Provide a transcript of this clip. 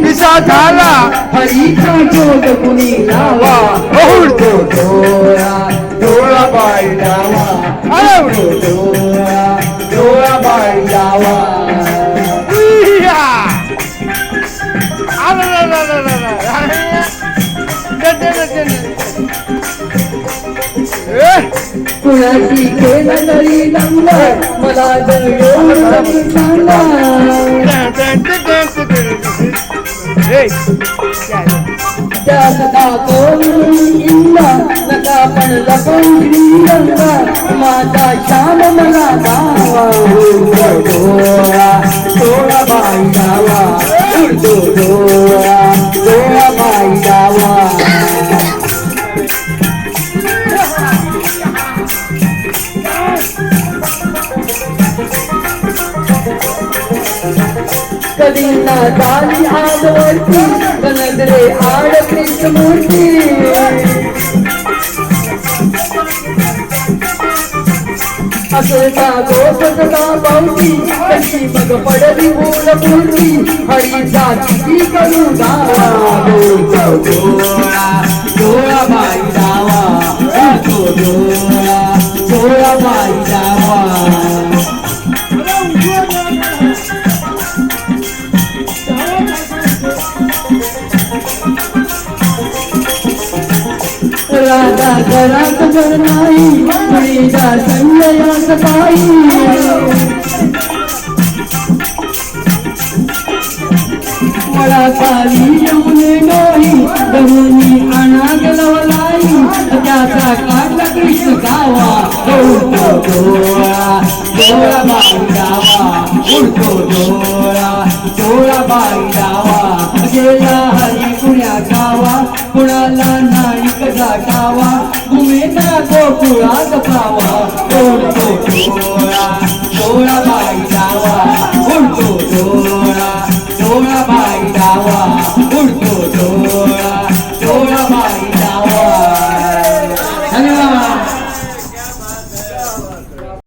पिसा झाला हरीचा जोग कुणी लावा उडतो डोळा डोळा बाई डावा उडतो डोळा डोळा बाई डावा कुणाची केलं तरी नंबर मला जर एवढं सांगा त्याचा कोण इंदा नका पण लपवून श्रीरंगा माझा श्याम मला गावा उडतो डोळा डोळा बाई डावा उडतो डोळा डोळा बाई डावा कधी ना झाली आजवरती नजरे आड कृष्णमूर्ती असता गोपसता पावती कशी मग पडली मूलपूर्ती हळीचा किती करू गावा डोळा डोळा बाई डावा डोळा डोळा बाई डावा राधा घरात घर नाही मुलीचा संजयास पायी मला काली येऊने डोळी गहुनी अनाग लवलाई त्याचा काढला कृष्ण गावा उडतो डोळा डोळा बाई डावा उडतो डोळा डोळा बाई डावा गेला हरी पुण्या गावा कुणाला नाईक गाठावा घुमेना गोकुळात पावा उडतो डोळा डोळा बाई डावा